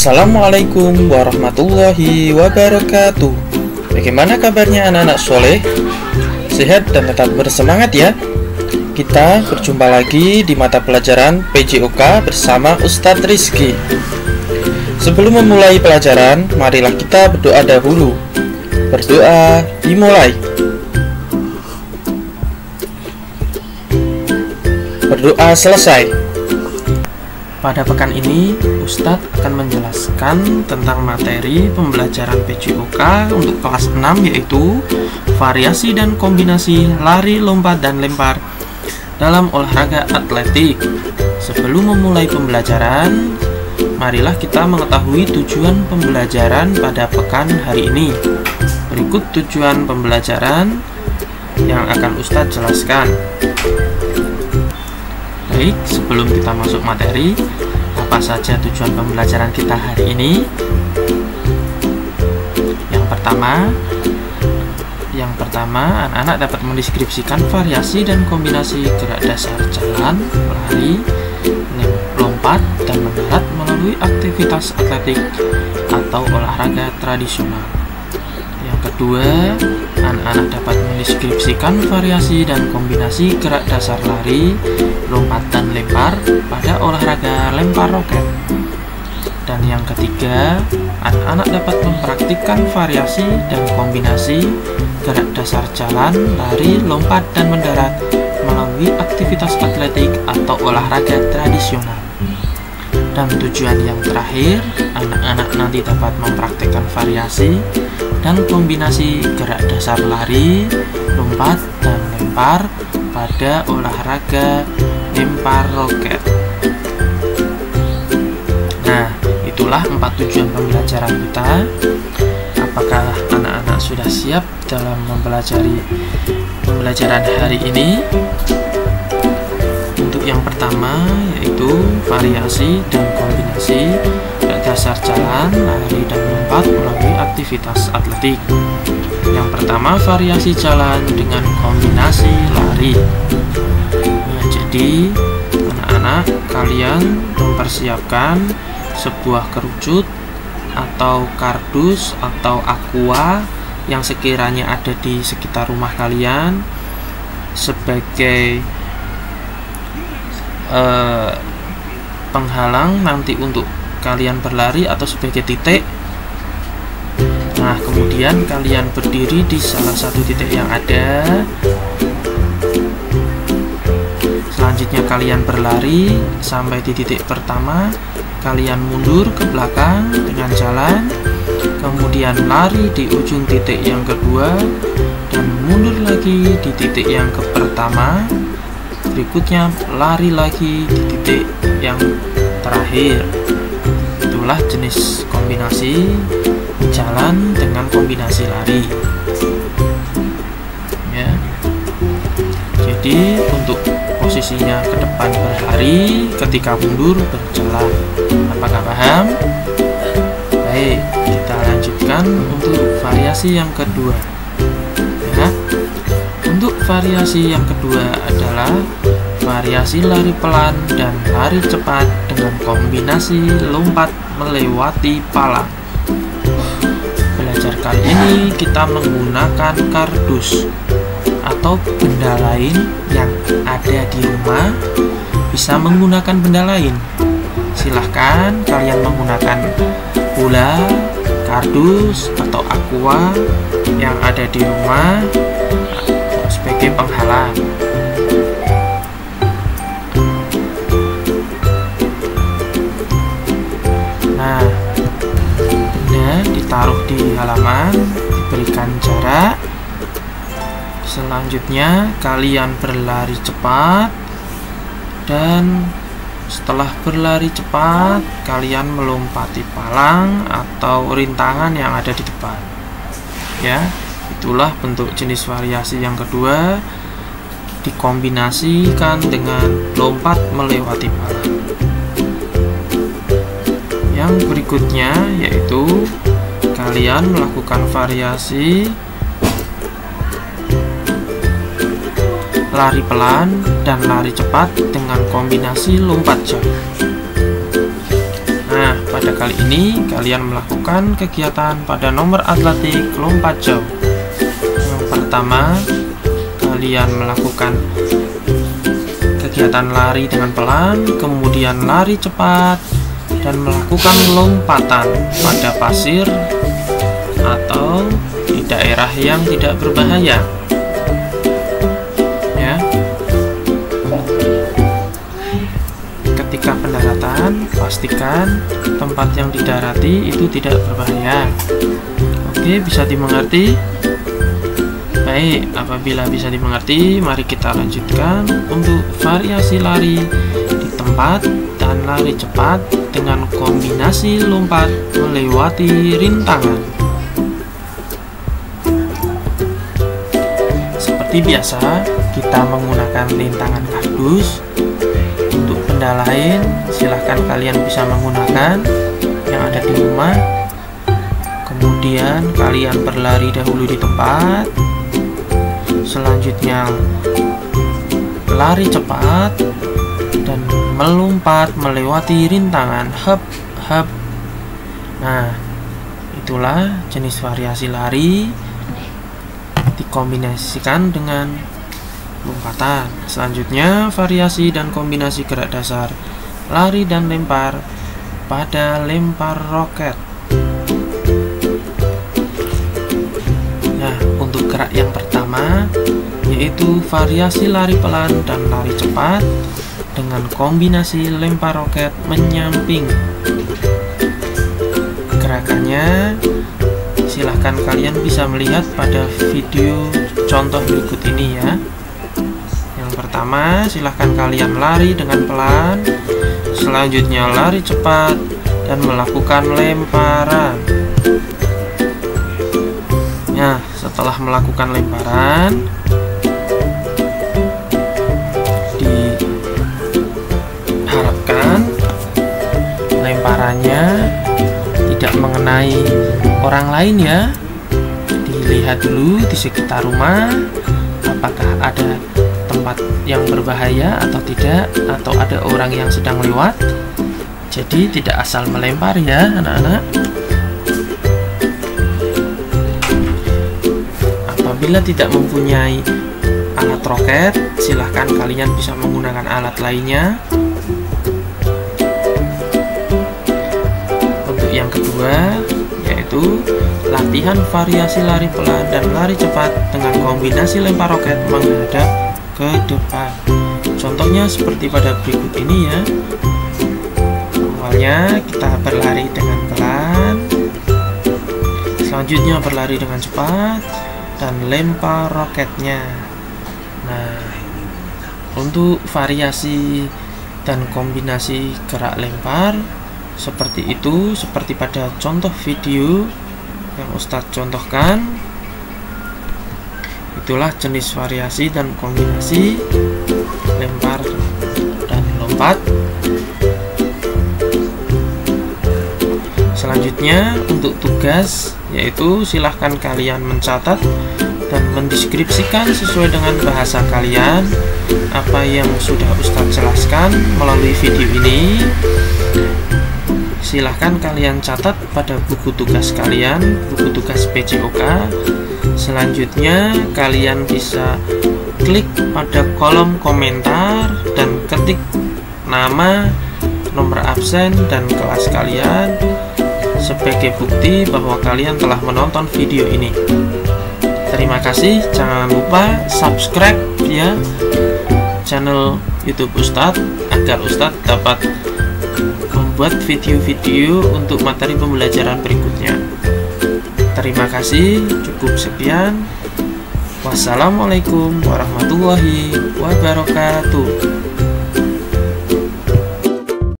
Assalamualaikum warahmatullahi wabarakatuh. Bagaimana kabarnya anak-anak soleh? Sehat dan tetap bersemangat ya. Kita berjumpa lagi di mata pelajaran PJOK bersama Ustadz Rizky. Sebelum memulai pelajaran, marilah kita berdoa dahulu. Berdoa dimulai. Berdoa selesai. Pada pekan ini, Ustadz akan menjelaskan tentang materi pembelajaran PJOK untuk kelas 6, yaitu variasi dan kombinasi lari, lompat, dan lempar dalam olahraga atletik. Sebelum memulai pembelajaran, marilah kita mengetahui tujuan pembelajaran pada pekan hari ini. Berikut tujuan pembelajaran yang akan Ustadz jelaskan. Baik, sebelum kita masuk materi, apa saja tujuan pembelajaran kita hari ini? Yang pertama, anak-anak dapat mendeskripsikan variasi dan kombinasi gerak dasar jalan, lari, lompat, dan mendarat melalui aktivitas atletik atau olahraga tradisional. Yang kedua, anak-anak dapat mendeskripsikan variasi dan kombinasi gerak dasar lari, lompat, dan lempar pada olahraga lempar roket. Dan yang ketiga, anak-anak dapat mempraktikkan variasi dan kombinasi gerak dasar jalan, lari, lompat, dan mendarat melalui aktivitas atletik atau olahraga tradisional. Dan tujuan yang terakhir, anak-anak nanti dapat mempraktikkan variasi dan kombinasi gerak dasar lari, lompat, dan lempar pada olahraga lempar roket. Nah, itulah 4 tujuan pembelajaran kita. Apakah anak-anak sudah siap dalam mempelajari pembelajaran hari ini? Untuk yang pertama, yaitu variasi dan kombinasi gerak dasar jalan, lari, dan lompat melalui aktivitas atletik. Yang pertama, variasi jalan dengan kombinasi lari. Nah, jadi anak-anak, kalian mempersiapkan sebuah kerucut atau kardus atau aqua yang sekiranya ada di sekitar rumah kalian sebagai penghalang nanti untuk kalian berlari atau sebagai titik. Nah, kemudian kalian berdiri di salah satu titik yang ada. Selanjutnya kalian berlari sampai di titik pertama. Kalian mundur ke belakang dengan jalan, kemudian lari di ujung titik yang kedua, dan mundur lagi di titik yang pertama. Berikutnya lari lagi di titik yang terakhir. Itulah jenis kombinasi jalan dengan kombinasi lari ya. Jadi untuk posisinya ke depan berlari, ketika mundur berjalan. Apakah paham? Baik, kita lanjutkan untuk variasi yang kedua ya. Untuk variasi yang kedua adalah variasi lari pelan dan lari cepat dengan kombinasi lompat melewati palang. Belajar kali ini kita menggunakan kardus atau benda lain yang ada di rumah. Bisa menggunakan benda lain. Silahkan kalian menggunakan bola, kardus, atau aqua yang ada di rumah sebagai penghalang. Nah, benda ditaruh di halaman, diberikan jarak. Selanjutnya kalian berlari cepat, dan setelah berlari cepat kalian melompati palang atau rintangan yang ada di depan ya. Itulah bentuk jenis variasi yang kedua, dikombinasikan dengan lompat melewati palang. Yang berikutnya yaitu kalian melakukan variasi lari pelan dan lari cepat dengan kombinasi lompat jauh. Nah, pada kali ini kalian melakukan kegiatan pada nomor atletik lompat jauh. Yang pertama, kalian melakukan kegiatan lari dengan pelan, kemudian lari cepat, dan melakukan lompatan pada pasir atau di daerah yang tidak berbahaya. Ya. Ketika pendaratan, pastikan tempat yang didarati itu tidak berbahaya. Oke, bisa dimengerti? Baik, apabila bisa dimengerti, mari kita lanjutkan untuk variasi lari di tempat dan lari cepat dengan kombinasi lompat melewati rintangan. Seperti biasa, kita menggunakan rintangan kardus. Untuk benda lain, silahkan kalian bisa menggunakan yang ada di rumah. Kemudian kalian berlari dahulu di tempat. Selanjutnya lari cepat dan melompat melewati rintangan. Hop, hop. Nah, itulah jenis variasi lari dikombinasikan dengan lompatan. Selanjutnya variasi dan kombinasi gerak dasar lari dan lempar pada lempar roket. Nah, untuk gerak yang pertama yaitu variasi lari pelan dan lari cepat dengan kombinasi lempar roket menyamping. Gerakannya silahkan kalian bisa melihat pada video contoh berikut ini ya. Yang pertama, silahkan kalian lari dengan pelan, selanjutnya lari cepat dan melakukan lemparan. Nah, setelah melakukan lemparan, diharapkan lemparannya tidak mengenai orang lain ya. Dilihat dulu di sekitar rumah apakah ada tempat yang berbahaya atau tidak, atau ada orang yang sedang lewat. Jadi tidak asal melempar ya anak-anak. Apabila tidak mempunyai alat roket, silahkan kalian bisa menggunakan alat lainnya. Untuk yang kedua, yaitu latihan variasi lari pelan dan lari cepat dengan kombinasi lempar roket menghadap ke depan. Contohnya seperti pada berikut ini ya. Awalnya kita berlari dengan pelan, selanjutnya berlari dengan cepat dan lempar roketnya. Nah, untuk variasi dan kombinasi gerak lempar seperti itu, seperti pada contoh video yang Ustadz contohkan. Itulah jenis variasi dan kombinasi lempar dan lompat. Selanjutnya untuk tugas, yaitu silahkan kalian mencatat dan mendeskripsikan sesuai dengan bahasa kalian apa yang sudah Ustadz jelaskan melalui video ini. Silahkan kalian catat pada buku tugas kalian, buku tugas PJOK. Selanjutnya kalian bisa klik pada kolom komentar dan ketik nama, nomor absen, dan kelas kalian sebagai bukti bahwa kalian telah menonton video ini. Terima kasih, jangan lupa subscribe ya channel YouTube Ustadz agar Ustadz dapat membuat video-video untuk materi pembelajaran berikutnya. Terima kasih, cukup sekian. Wassalamualaikum warahmatullahi wabarakatuh.